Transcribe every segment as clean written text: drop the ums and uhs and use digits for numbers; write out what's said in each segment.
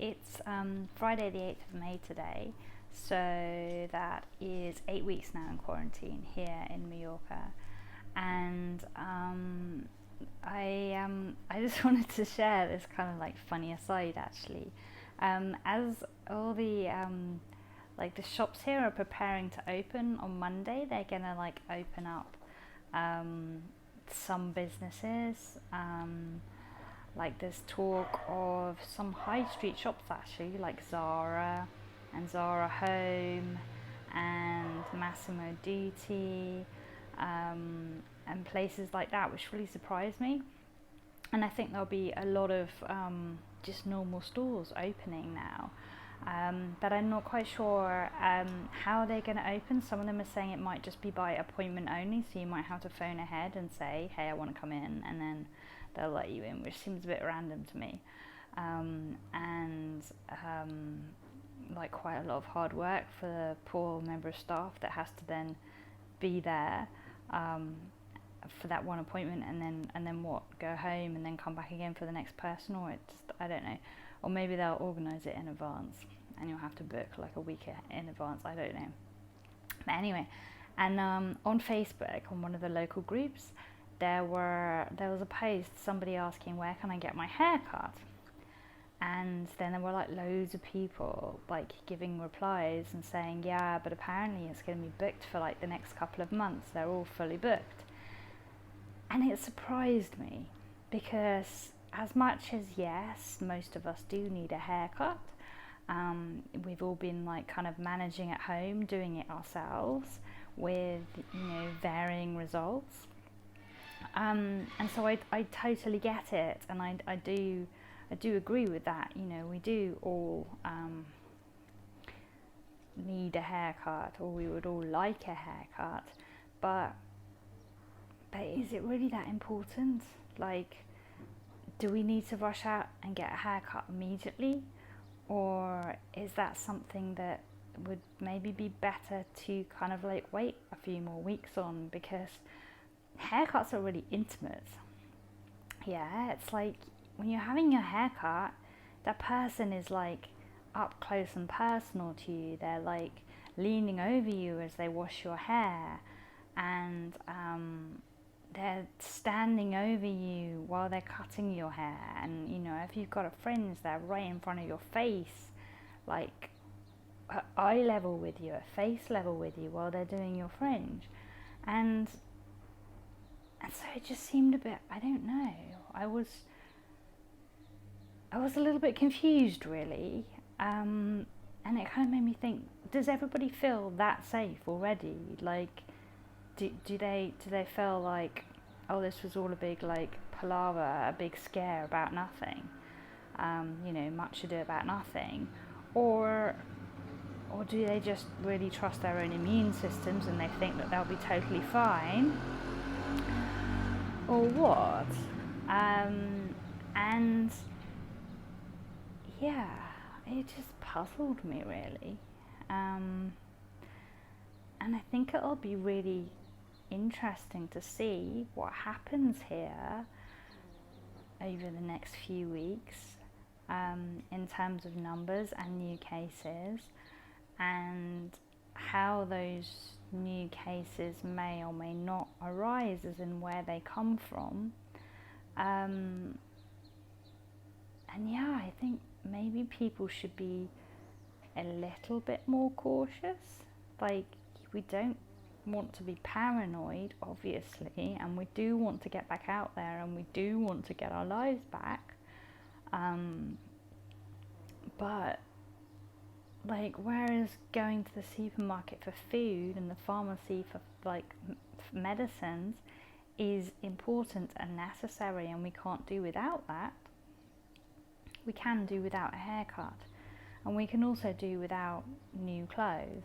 it's Friday the 8th of May today, so that is 8 weeks now in quarantine here in Mallorca. And I just wanted to share this kind of like funny aside actually. As all the like the shops here are preparing to open on Monday, they're gonna like open up some businesses. Like there's talk of some high street shops actually, like Zara and Zara Home and Massimo Dutti, and places like that, which really surprised me. And I think there'll be a lot of just normal stores opening now. But I'm not quite sure how they're going to open. Some of them are saying it might just be by appointment only, so you might have to phone ahead and say, hey, I want to come in, and then they'll let you in, which seems a bit random to me. Like quite a lot of hard work for the poor member of staff that has to then be there for that one appointment, and then what, go home and then come back again for the next person, or it's, I don't know. Or maybe they'll organise it in advance and you'll have to book like a week in advance, I don't know. But anyway, and on Facebook, on one of the local groups, there was a post, somebody asking, where can I get my hair cut? And then there were like loads of people like giving replies and saying, yeah, but apparently it's going to be booked for like the next couple of months, they're all fully booked. And it surprised me, because as much as yes, most of us do need a haircut, we've all been like kind of managing at home, doing it ourselves with, you know, varying results. And so I totally get it, and I do agree with that. You know, we do all need a haircut, or we would all like a haircut, but is it really that important? Like, do we need to rush out and get a haircut immediately? Or is that something that would maybe be better to kind of like wait a few more weeks on? Because haircuts are really intimate. Yeah, it's like when you're having your haircut, that person is like up close and personal to you. They're like leaning over you as they wash your hair, and they're standing over you while they're cutting your hair. And you know, if you've got a fringe, they're right in front of your face, like at eye level with you, at face level with you, while they're doing your fringe. And so it just seemed a bit, I don't know, I was a little bit confused really, and it kind of made me think, does everybody feel that safe already? Like, do they feel like, oh, this was all a big like palaver, a big scare about nothing, you know, much ado about nothing, or do they just really trust their own immune systems and they think that they'll be totally fine, or what? And yeah, it just puzzled me really, and I think it'll be really interesting to see what happens here over the next few weeks, in terms of numbers and new cases, and how those new cases may or may not arise, as in where they come from. And yeah, I think maybe people should be a little bit more cautious. Like, we don't want to be paranoid, obviously, and we do want to get back out there, and we do want to get our lives back, but like, whereas going to the supermarket for food and the pharmacy for like medicines is important and necessary, and we can't do without that, we can do without a haircut, and we can also do without new clothes.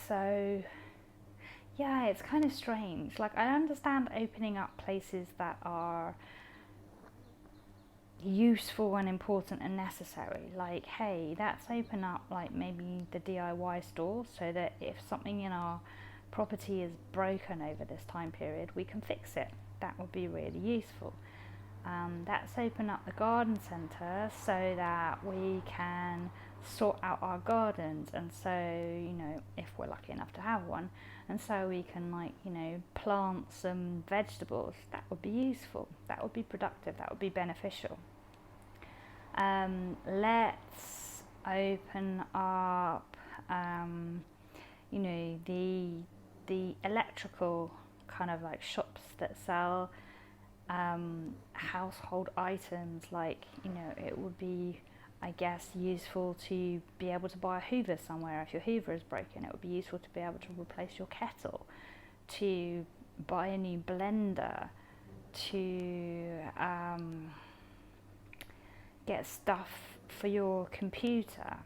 So yeah, it's kind of strange. Like, I understand opening up places that are useful and important and necessary. Like, hey, let's open up like maybe the DIY store, so that if something in our property is broken over this time period, we can fix it. That would be really useful. let's open up the garden centre so that we can sort out our gardens, and so, you know, if we're lucky enough to have one, and so we can, like, you know, plant some vegetables. That would be useful, that would be productive, that would be beneficial. Let's open up, you know, the electrical kind of like shops that sell household items. Like, you know, it would be, I guess, useful to be able to buy a Hoover somewhere. If your Hoover is broken, it would be useful to be able to replace your kettle, to buy a new blender, to get stuff for your computer.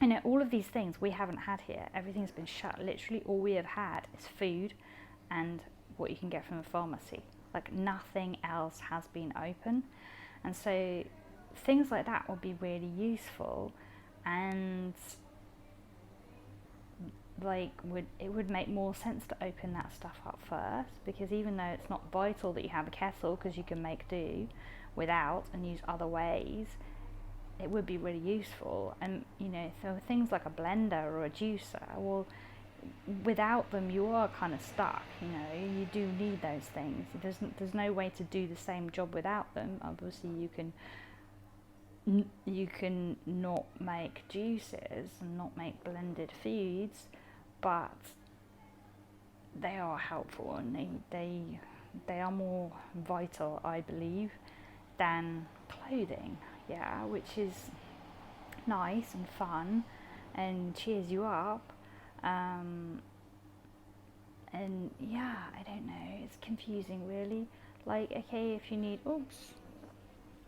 You know, all of these things we haven't had here. Everything's been shut. Literally all we have had is food and what you can get from a pharmacy. Like, nothing else has been open. And so things like that would be really useful, and like it would make more sense to open that stuff up first, because even though it's not vital that you have a kettle, because you can make do without and use other ways, it would be really useful. And, you know, so things like a blender or a juicer, well, without them you are kind of stuck. You know, you do need those things. There's no way to do the same job without them. Obviously you can not make juices and not make blended foods, but they are helpful, and they are more vital, I believe, than clothing. Yeah, which is nice and fun and cheers you up. And yeah, I don't know, it's confusing really. Like, okay, if you need, oops,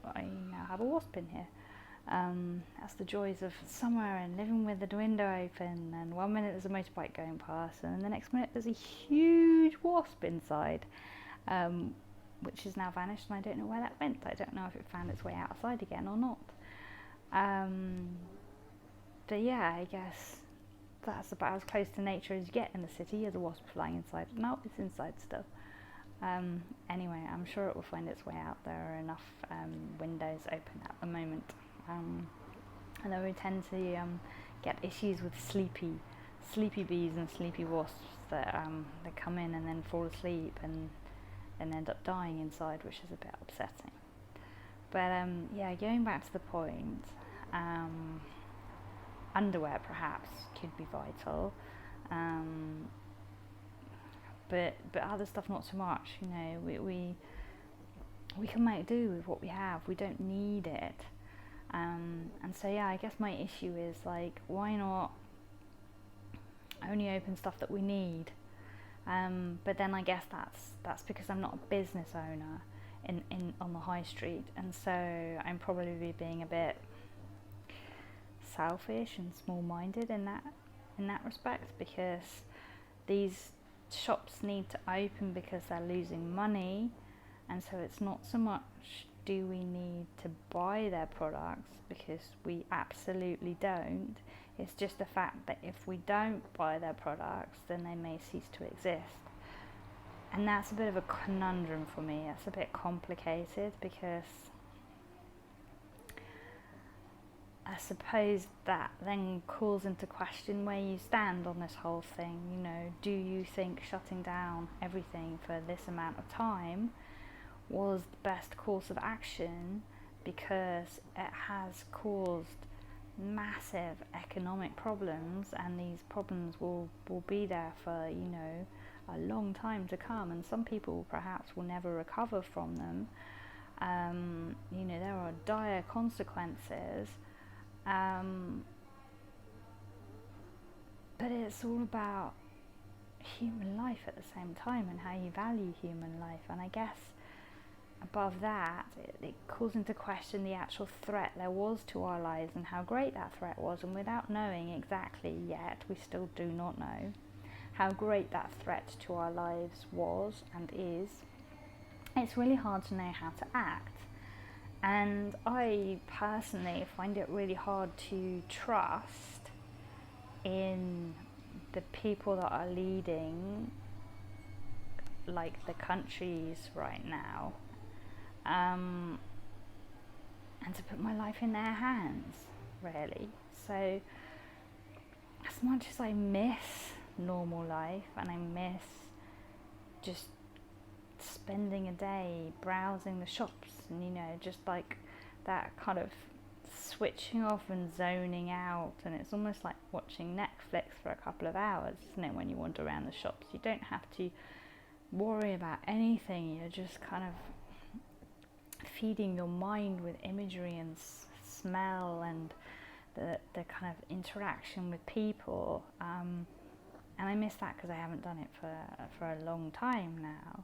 I now have a wasp in here. That's the joys of summer and living with the window open, and 1 minute there's a motorbike going past, and the next minute there's a huge wasp inside, which has now vanished, and I don't know where that went. I don't know if it found its way outside again or not. But yeah, I guess that's about as close to nature as you get in the city. As a wasp flying inside. No, it's inside still. Anyway, I'm sure it will find its way out. There are enough windows open at the moment. And then we tend to get issues with sleepy bees and sleepy wasps that come in and then fall asleep and end up dying inside, which is a bit upsetting. But yeah, going back to the point, underwear perhaps could be vital, but other stuff not so much. You know, we can make do with what we have. We don't need it. And so yeah, I guess my issue is, like, why not only open stuff that we need? But then I guess that's because I'm not a business owner in on the high street, and so I'm probably being a bit selfish and small-minded in that respect, because these shops need to open because they're losing money, and so it's not so much do we need to buy their products, because we absolutely don't. It's just the fact that if we don't buy their products, then they may cease to exist. And that's a bit of a conundrum for me. It's a bit complicated, because I suppose that then calls into question where you stand on this whole thing. You know, do you think shutting down everything for this amount of time was the best course of action, because it has caused massive economic problems, and these problems will be there for, you know, a long time to come, and some people perhaps will never recover from them. You know, there are dire consequences, but it's all about human life at the same time, and how you value human life. And I guess above that, it calls into question the actual threat there was to our lives, and how great that threat was. And without knowing exactly yet, we still do not know how great that threat to our lives was and is, it's really hard to know how to act. And I personally find it really hard to trust in the people that are leading, like, the countries right now. and to put my life in their hands, really. So as much as I miss normal life, and I miss just spending a day browsing the shops, and just like that kind of switching off and zoning out, and it's almost like watching Netflix for a couple of hours, isn't it, when you wander around the shops? You don't have to worry about anything, you're just kind of feeding your mind with imagery and smell and the kind of interaction with people, and I miss that because I haven't done it for a long time now,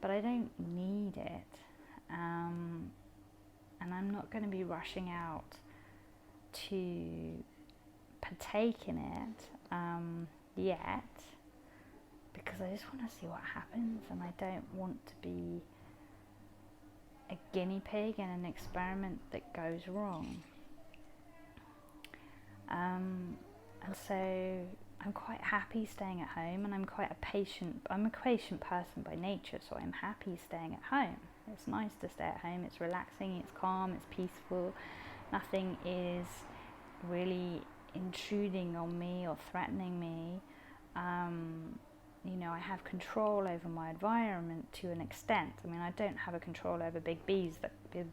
but I don't need it, and I'm not going to be rushing out to partake in it yet, because I just want to see what happens, and I don't want to be a guinea pig in an experiment that goes wrong. And so I'm quite happy staying at home, and I'm a patient person by nature, so I'm happy staying at home. It's nice to stay at home, it's relaxing, it's calm, it's peaceful, nothing is really intruding on me or threatening me. I have control over my environment to an extent. I mean, I don't have a control over big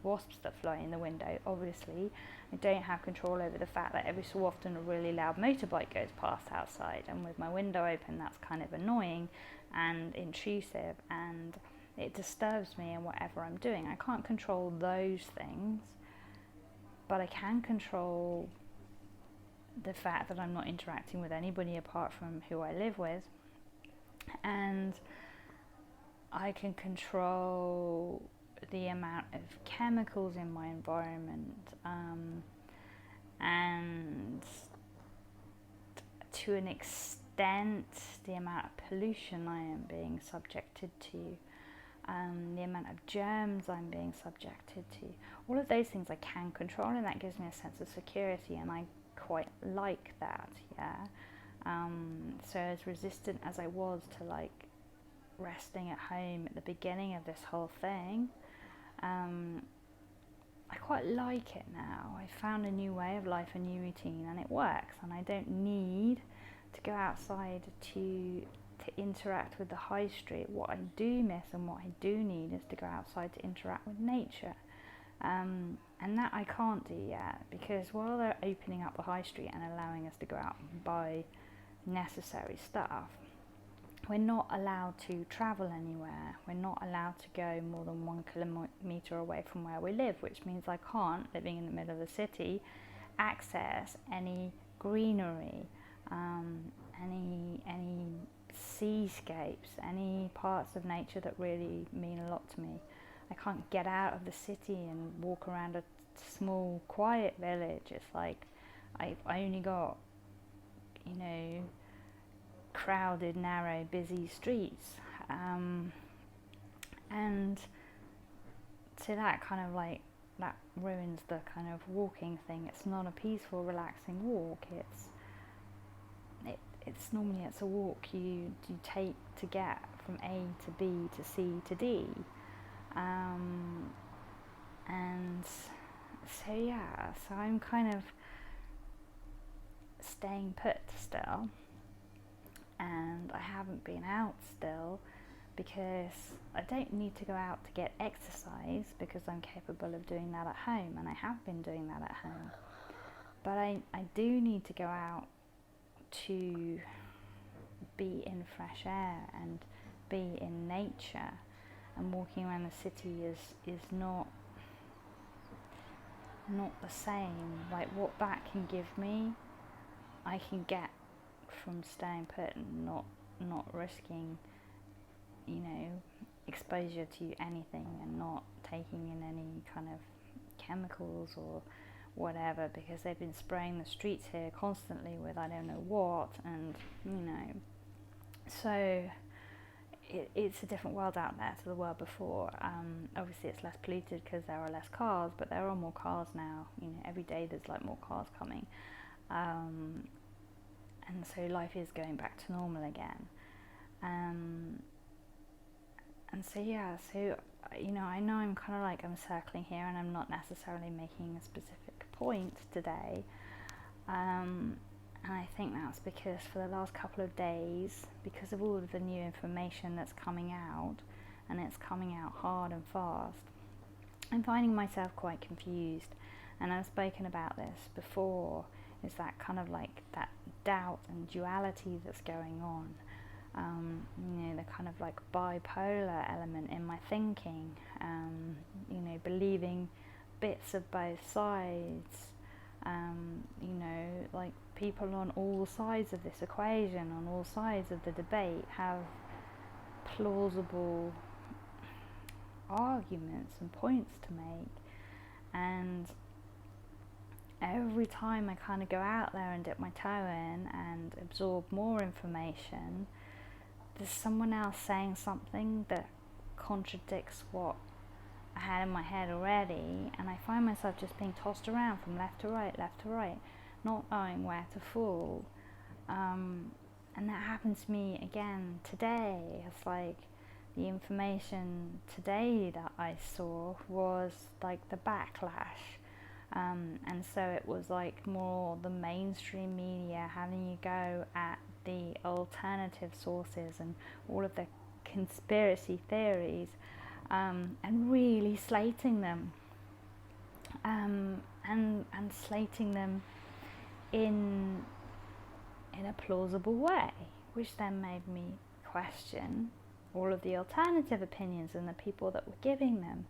wasps that fly in the window, obviously. I don't have control over the fact that every so often a really loud motorbike goes past outside, and with my window open that's kind of annoying and intrusive, and it disturbs me in whatever I'm doing. I can't control those things, but I can control the fact that I'm not interacting with anybody apart from who I live with, and I can control the amount of chemicals in my environment, and to an extent the amount of pollution I am being subjected to, the amount of germs I'm being subjected to. All of those things I can control, and that gives me a sense of security, and I quite like that, yeah. So as resistant as I was to like resting at home at the beginning of this whole thing, I quite like it now. I found a new way of life, a new routine, and it works, and I don't need to go outside to interact with the high street. What I do miss and what I do need is to go outside to interact with nature, and that I can't do yet, because while they're opening up the high street and allowing us to go out and buy necessary stuff, we're not allowed to travel anywhere. We're not allowed to go more than 1 kilometre away from where we live, which means I can't, living in the middle of the city, access any greenery, any seascapes, any parts of nature that really mean a lot to me. I can't get out of the city and walk around a small, quiet village. It's like I only got, crowded, narrow, busy streets, and so that kind of like that ruins the kind of walking thing. It's not a peaceful, relaxing walk. It's normally a walk you take to get from A to B to C to D, and so yeah, so I'm kind of staying put still, and I haven't been out still because I don't need to go out to get exercise, because I'm capable of doing that at home, and I have been doing that at home. But I do need to go out to be in fresh air and be in nature, and walking around the city is not the same. Like, what that can give me, I can get from staying put and not risking, exposure to anything, and not taking in any kind of chemicals or whatever, because they've been spraying the streets here constantly with I don't know what, and so it's a different world out there to the world before. Obviously it's less polluted because there are less cars, but there are more cars now. Every day there's like more cars coming, and so life is going back to normal again, so yeah, so I know I'm kind of like I'm circling here, and I'm not necessarily making a specific point today. And I think that's because for the last couple of days, because of all of the new information that's coming out, and it's coming out hard and fast, I'm finding myself quite confused. And I've spoken about this before, is that kind of like that doubt and duality that's going on. The kind of like bipolar element in my thinking, believing bits of both sides, like people on all sides of this equation, on all sides of the debate, have plausible arguments and points to make. And every time I kind of go out there and dip my toe in and absorb more information, there's someone else saying something that contradicts what I had in my head already, and I find myself just being tossed around from left to right, not knowing where to fall. And that happened to me again today. It's like the information today that I saw was like the backlash. And so it was like more the mainstream media having you go at the alternative sources and all of the conspiracy theories, and really slating them, and slating them in a plausible way, which then made me question all of the alternative opinions and the people that were giving them.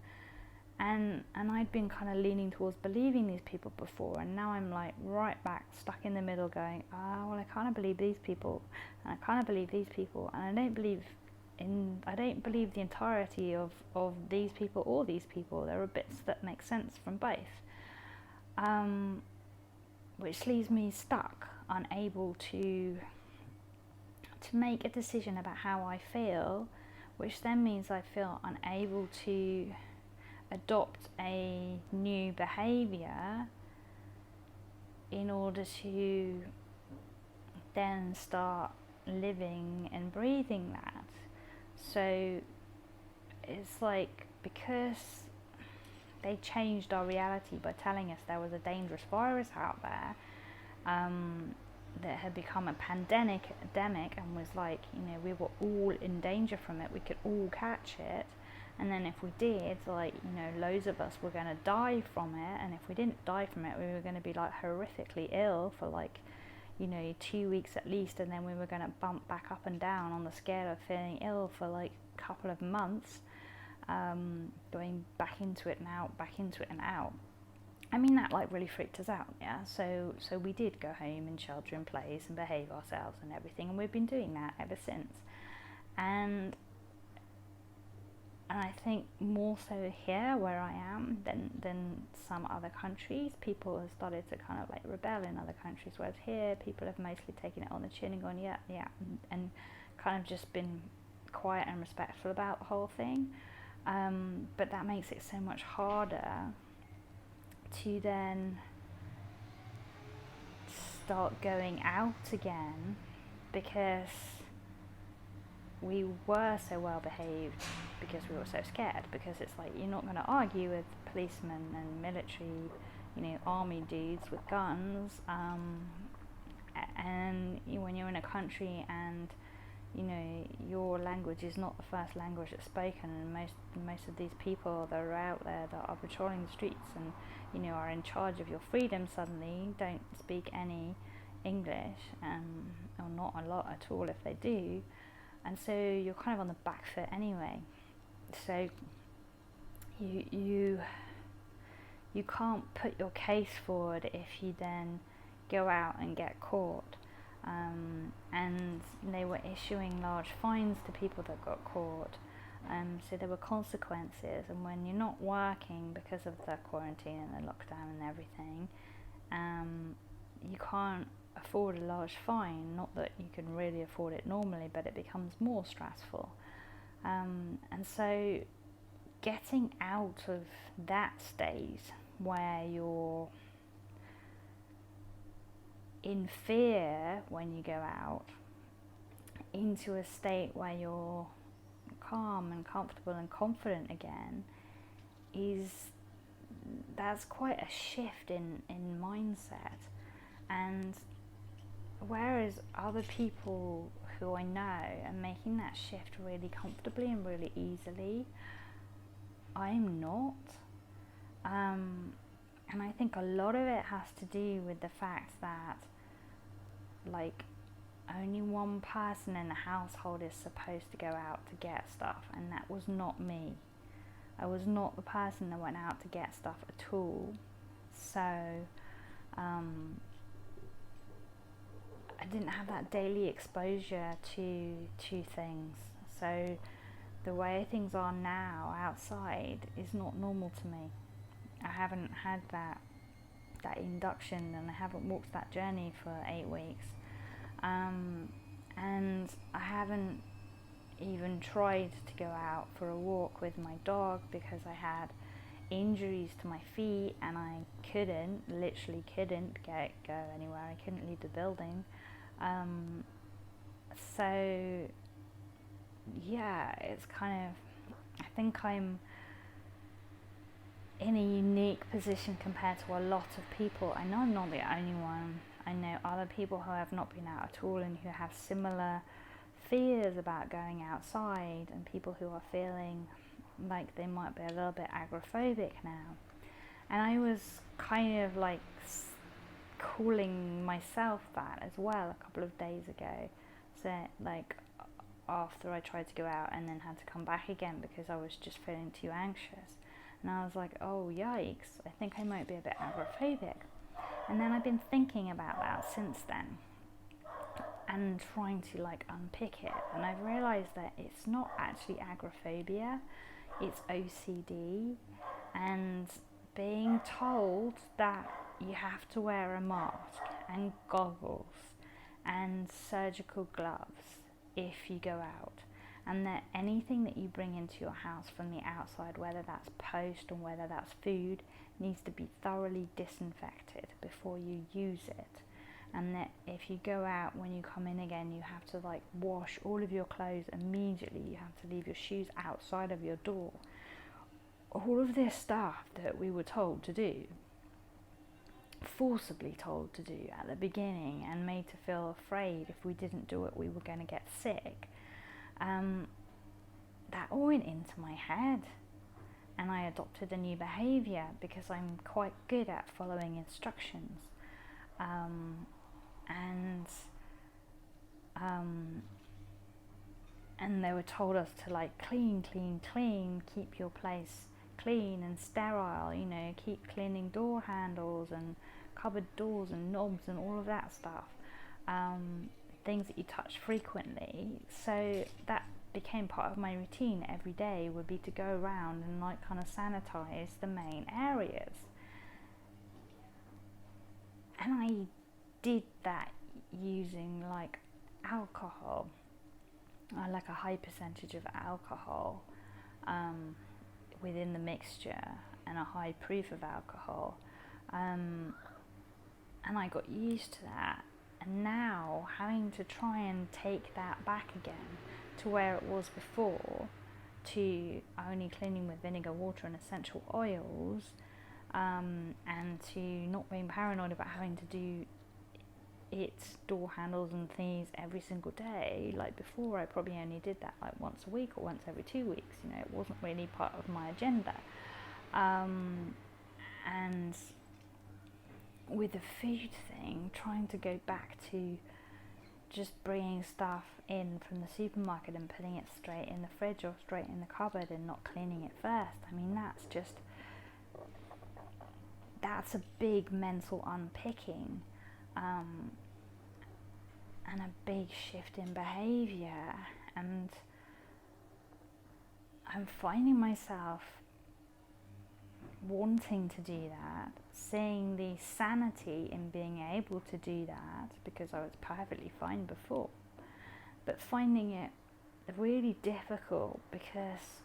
And I'd been kind of leaning towards believing these people before, and now I'm like right back stuck in the middle going, well, I kind of believe these people, and I kind of believe these people, and I don't believe the entirety of these people or these people. There are bits that make sense from both, which leaves me stuck, unable to make a decision about how I feel, which then means I feel unable to adopt a new behaviour in order to then start living and breathing that. So it's like, because they changed our reality by telling us there was a dangerous virus out there, that had become a pandemic and was like, we were all in danger from it, we could all catch it. And then if we did, loads of us were going to die from it. And if we didn't die from it, we were going to be like horrifically ill for 2 weeks at least. And then we were going to bump back up and down on the scale of feeling ill for like a couple of months, going back into it and out. I mean, that like really freaked us out, yeah. So we did go home and shelter in place and behave ourselves and everything. And we've been doing that ever since. And I think more so here where I am than some other countries, people have started to kind of like rebel in other countries, whereas here people have mostly taken it on the chin and gone, yeah, and kind of just been quiet and respectful about the whole thing. But that makes it so much harder to then start going out again, because we were so well behaved, because we were so scared, because it's like, you're not going to argue with policemen and military, army dudes with guns, and when you're in a country and your language is not the first language that's spoken, and most of these people that are out there that are patrolling the streets and are in charge of your freedom suddenly don't speak any English, or not a lot at all if they do. And so you're kind of on the back foot anyway. So you can't put your case forward if you then go out and get caught. And they were issuing large fines to people that got caught. So there were consequences. And when you're not working because of the quarantine and the lockdown and everything, you can't afford a large fine. Not that you can really afford it normally, but it becomes more stressful. And so getting out of that state where you're in fear when you go out into a state where you're calm and comfortable and confident again, that's quite a shift in mindset. And whereas other people who I know are making that shift really comfortably and really easily, I'm not. And I think a lot of it has to do with the fact that, like, only one person in the household is supposed to go out to get stuff, and that was not me. I was not the person that went out to get stuff at all. So I didn't have that daily exposure to things. So the way things are now outside is not normal to me. I haven't had that induction, and I haven't walked that journey for 8 weeks. And I haven't even tried to go out for a walk with my dog because I had injuries to my feet, and I literally couldn't go anywhere. I couldn't leave the building. So yeah, it's kind of, I think I'm in a unique position compared to a lot of people. I know I'm not the only one. I know other people who have not been out at all and who have similar fears about going outside, and people who are feeling like they might be a little bit agoraphobic now. And I was kind of like calling myself that as well a couple of days ago. So like after I tried to go out and then had to come back again because I was just feeling too anxious. And I was like, oh yikes, I think I might be a bit agoraphobic. And then I've been thinking about that since then and trying to like unpick it. And I've realised that it's not actually agoraphobia, it's OCD, and being told that you have to wear a mask and goggles and surgical gloves if you go out, and that anything that you bring into your house from the outside, whether that's post or whether that's food, needs to be thoroughly disinfected before you use it. And that if you go out, when you come in again, you have to like wash all of your clothes immediately. You have to leave your shoes outside of your door. All of this stuff that we were told to do, forcibly told to do at the beginning, and made to feel afraid if we didn't do it we were going to get sick, that all went into my head. And I adopted a new behaviour because I'm quite good at following instructions. And they were told us to like clean, keep your place clean and sterile, you know, keep cleaning door handles and cupboard doors and knobs and all of that stuff, things that you touch frequently. So that became part of my routine every day, would be to go around and like kind of sanitize the main areas. And I did that using like alcohol, like a high percentage of alcohol within the mixture, and a high proof of alcohol, and I got used to that. And now having to try and take that back again to where it was before, to only cleaning with vinegar, water and essential oils, and to not being paranoid about having to do its door handles and things every single day. Like before, I probably only did that like once a week or once every 2 weeks. You know, it wasn't really part of my agenda. And with the food thing, trying to go back to just bringing stuff in from the supermarket and putting it straight in the fridge or straight in the cupboard and not cleaning it first. I mean, that's a big mental unpicking, and a big shift in behaviour. And I'm finding myself wanting to do that, seeing the sanity in being able to do that, because I was perfectly fine before, but finding it really difficult because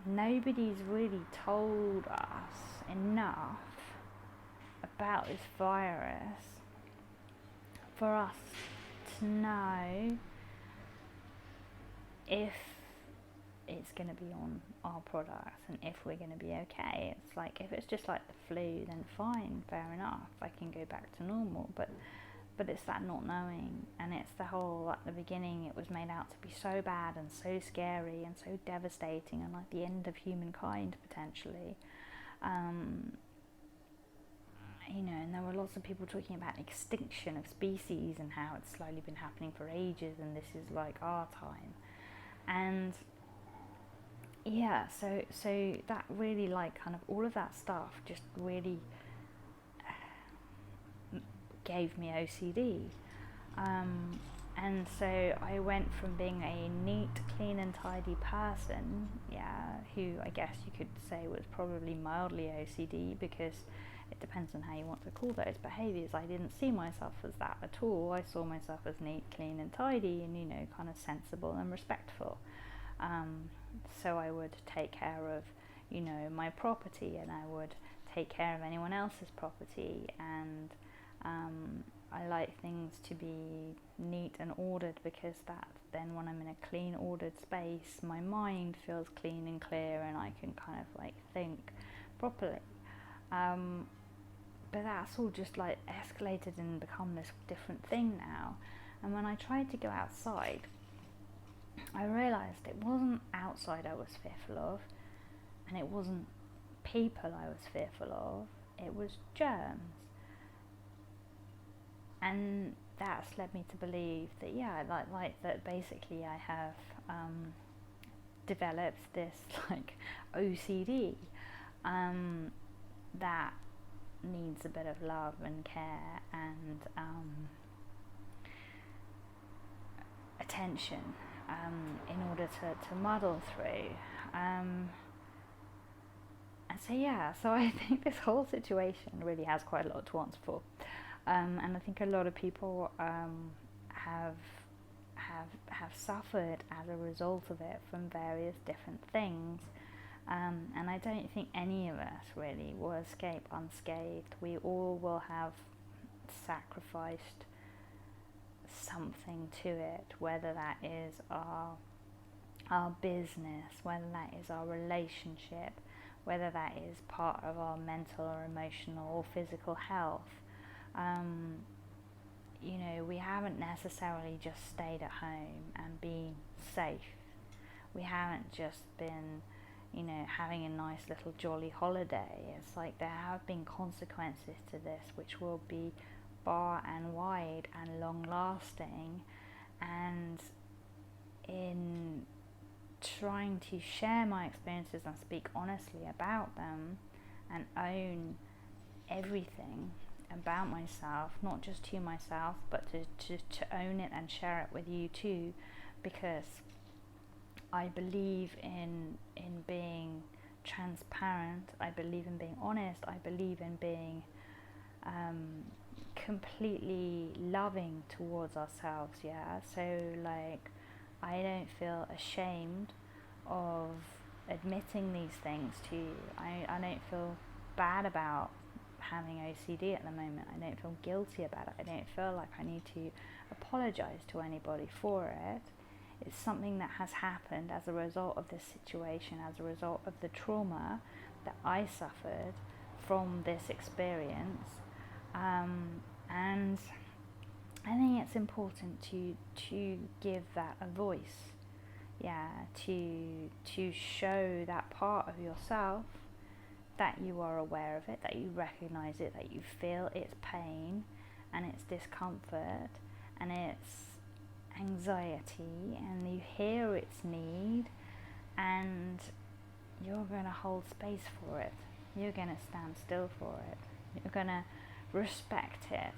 nobody's really told us enough about this virus for us to know if it's going to be on our products and if we're going to be okay. It's like, if it's just like the flu, then fine, fair enough, I can go back to normal. But it's that not knowing, and it's the whole, at the beginning it was made out to be so bad and so scary and so devastating and like the end of humankind potentially. You know, and there were lots of people talking about extinction of species and how it's slowly been happening for ages and this is like our time. And yeah, so that really, like, kind of all of that stuff just really gave me OCD. And so I went from being a neat, clean and tidy person, who I guess you could say was probably mildly OCD, because it depends on how you want to call those behaviours. I didn't see myself as that at all. I saw myself as neat, clean and tidy and, you know, kind of sensible and respectful. So I would take care of, you know, my property, and I would take care of anyone else's property, and I like things to be neat and ordered, because that then, when I'm in a clean, ordered space, my mind feels clean and clear and I can kind of like think properly. But that's all just like escalated and become this different thing now. And when I tried to go outside, I realised it wasn't outside I was fearful of, and it wasn't people I was fearful of, it was germs. And that's led me to believe that, like that basically I have developed this like OCD that needs a bit of love and care and attention in order to muddle through. And so I think this whole situation really has quite a lot to answer for. And I think a lot of people have suffered as a result of it from various different things. And I don't think any of us really will escape unscathed. We all will have sacrificed something to it, whether that is our business, whether that is our relationship, whether that is part of our mental or emotional or physical health. You know, we haven't necessarily just stayed at home and been safe. We haven't just been, you know, having a nice little jolly holiday. It's like there have been consequences to this which will be far and wide and long lasting. And in trying to share my experiences and speak honestly about them and own everything about myself, not just to myself, but to own it and share it with you too, because I believe in being transparent, I believe in being honest, I believe in being completely loving towards ourselves, so like I don't feel ashamed of admitting these things to you. I don't feel bad about having OCD at the moment. I don't feel guilty about it. I don't feel like I need to apologize to anybody for it. It's something that has happened as a result of this situation, as a result of the trauma that I suffered from this experience. And I think it's important to give that a voice, to show that part of yourself, that you are aware of it, that you recognize it, that you feel its pain and its discomfort and its anxiety, and you hear its need, and you're going to hold space for it. You're going to stand still for it. You're going to respect it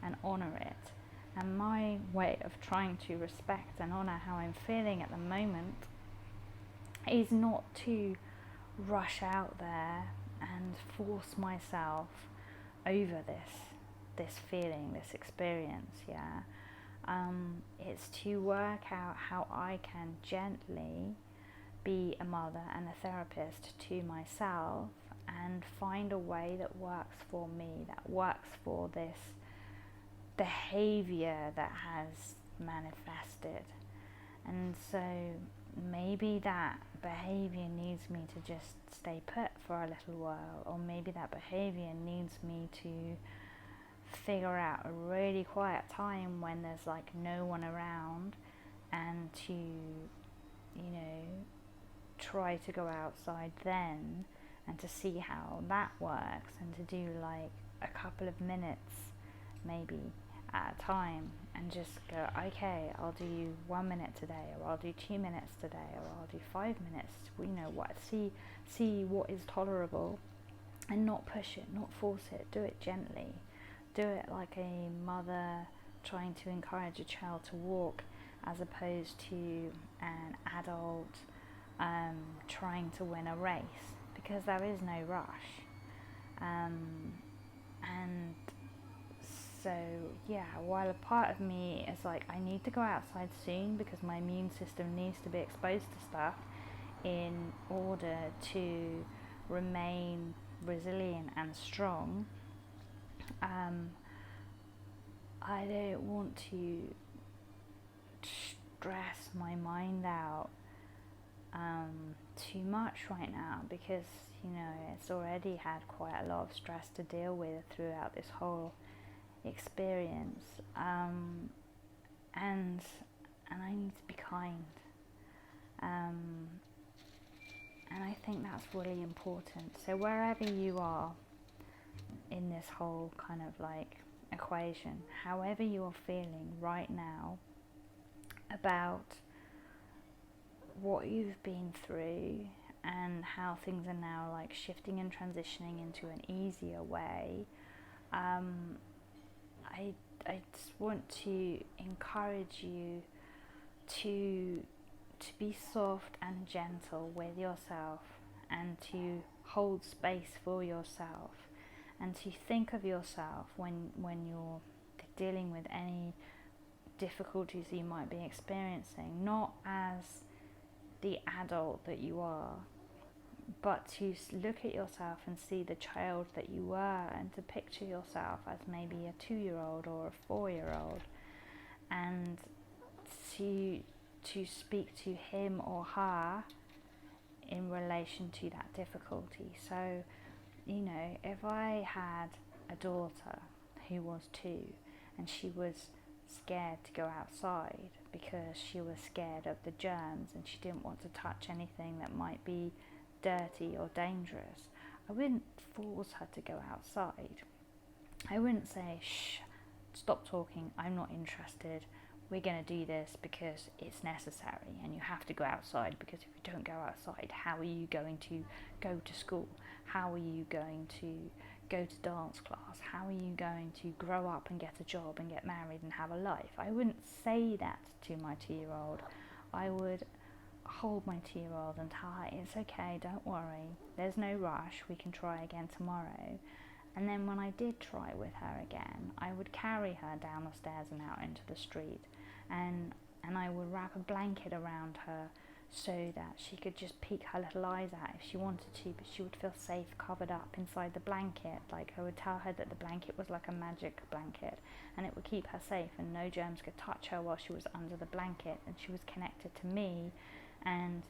and honor it. And my way of trying to respect and honor how I'm feeling at the moment is not to rush out there and force myself over this feeling, this experience, it's to work out how I can gently be a mother and a therapist to myself and find a way that works for me, that works for this behaviour that has manifested. And so maybe that behaviour needs me to just stay put for a little while, or maybe that behaviour needs me to figure out a really quiet time when there's like no one around, and to, you know, try to go outside then and to see how that works, and to do like a couple of minutes maybe at a time, and just go, okay, I'll do 1 minute today, or I'll do 2 minutes today, or I'll do 5 minutes, you know what, see what is tolerable, and not push it, not force it, do it gently, do it like a mother trying to encourage a child to walk, as opposed to an adult trying to win a race, because there is no rush. And so yeah, while a part of me is like, I need to go outside soon because my immune system needs to be exposed to stuff in order to remain resilient and strong, I don't want to stress my mind out too much right now, because, you know, it's already had quite a lot of stress to deal with throughout this whole experience, and I need to be kind, and I think that's really important. So wherever you are in this whole kind of like equation, however you are feeling right now about what you've been through and how things are now like shifting and transitioning into an easier way, I just want to encourage you to be soft and gentle with yourself, and to hold space for yourself, and to think of yourself when you're dealing with any difficulties you might be experiencing, not as the adult that you are, but to look at yourself and see the child that you were, and to picture yourself as maybe a 2-year-old or a 4-year-old, and to speak to him or her in relation to that difficulty. So, you know, if I had a daughter who was 2 and she was scared to go outside because she was scared of the germs and she didn't want to touch anything that might be dirty or dangerous, I wouldn't force her to go outside. I wouldn't say, shh, stop talking, I'm not interested, we're going to do this because it's necessary and you have to go outside, because if you don't go outside, how are you going to go to school? How are you going to go to dance class? How are you going to grow up and get a job and get married and have a life? I wouldn't say that to my 2-year-old. I would hold my 2-year-old and tell her, it's okay, don't worry, there's no rush, we can try again tomorrow. And then when I did try with her again, I would carry her down the stairs and out into the street, and I would wrap a blanket around her so that she could just peek her little eyes out if she wanted to, but she would feel safe covered up inside the blanket. Like, I would tell her that the blanket was like a magic blanket and it would keep her safe and no germs could touch her while she was under the blanket, and she was connected to me, and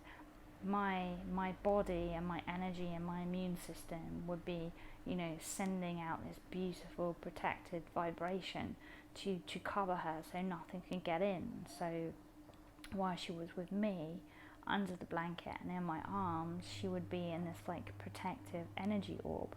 my body and my energy and my immune system would be, you know, sending out this beautiful protected vibration to cover her so nothing can get in. So while she was with me under the blanket and in my arms, she would be in this like protective energy orb,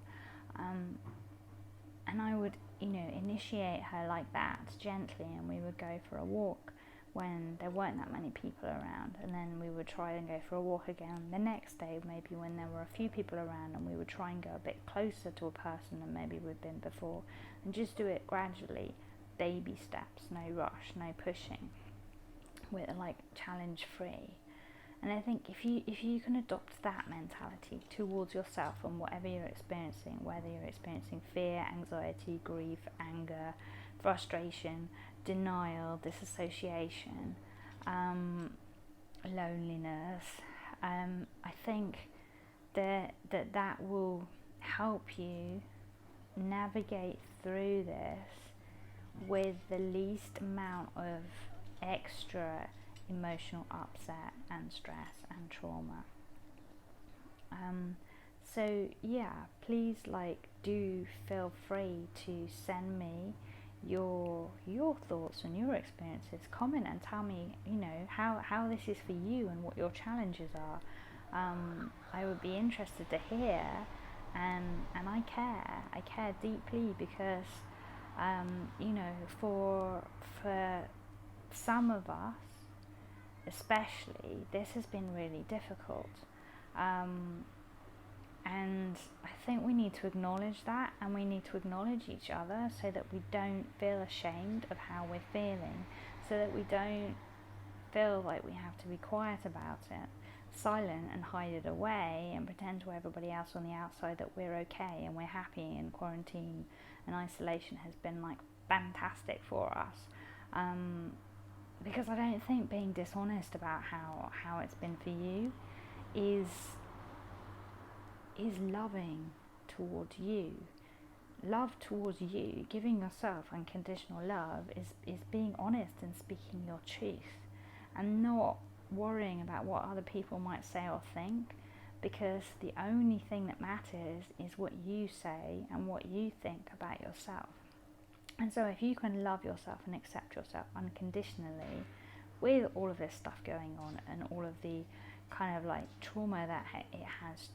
and I would, you know, initiate her like that gently, and we would go for a walk when there weren't that many people around, and then we would try and go for a walk again the next day, maybe when there were a few people around, and we would try and go a bit closer to a person than maybe we'd been before, and just do it gradually, baby steps, no rush, no pushing, with like challenge free. And I think if you can adopt that mentality towards yourself and whatever you're experiencing, whether you're experiencing fear, anxiety, grief, anger, frustration, denial, disassociation, loneliness, I think that will help you navigate through this with the least amount of extra emotional upset and stress and trauma. So yeah, please do feel free to send me your thoughts and your experiences. Comment and tell me, how this is for you and what your challenges are. I would be interested to hear, and I care deeply, because for some of us especially, this has been really difficult. And I think we need to acknowledge that, and we need to acknowledge each other, so that we don't feel ashamed of how we're feeling, so that we don't feel like we have to be quiet about it, silent, and hide it away, and pretend to everybody else on the outside that we're okay and we're happy, and quarantine and isolation has been fantastic for us. Because I don't think being dishonest about how it's been for you is loving towards you. Love towards you, giving yourself unconditional love, is being honest and speaking your truth, and not worrying about what other people might say or think, because the only thing that matters is what you say and what you think about yourself. And so if you can love yourself and accept yourself unconditionally, with all of this stuff going on and all of the kind of trauma that it has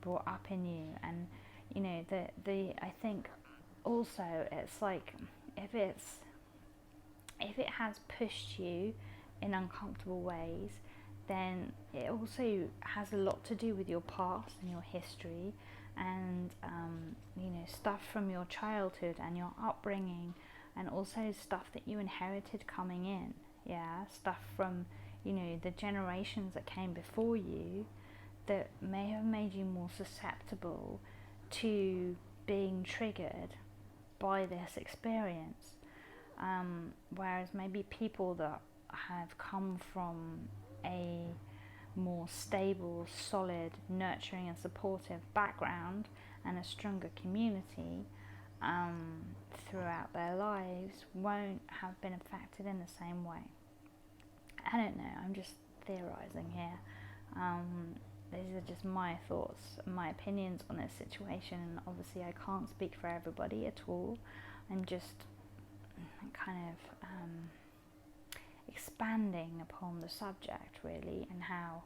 brought up in you, and the I think also it's if it has pushed you in uncomfortable ways, then it also has a lot to do with your past and your history, and stuff from your childhood and your upbringing, and also stuff that you inherited coming in, stuff from the generations that came before you, that may have made you more susceptible to being triggered by this experience, whereas maybe people that have come from a more stable, solid, nurturing and supportive background and a stronger community throughout their lives won't have been affected in the same way. I don't know, I'm just theorising here. These are just my thoughts, my opinions on this situation. Obviously I can't speak for everybody at all. I'm just kind of expanding upon the subject, really, and how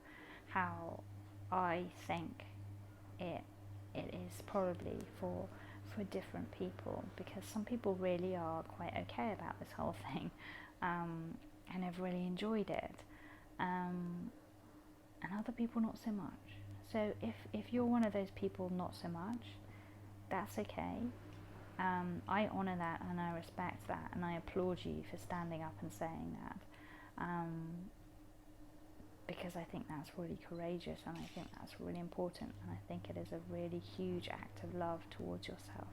I think it is probably for different people, because some people really are quite okay about this whole thing, and have really enjoyed it, and other people not so much. So if you're one of those people not so much, that's okay. I honour that and I respect that, and I applaud you for standing up and saying that, because I think that's really courageous, and I think that's really important, and I think it is a really huge act of love towards yourself.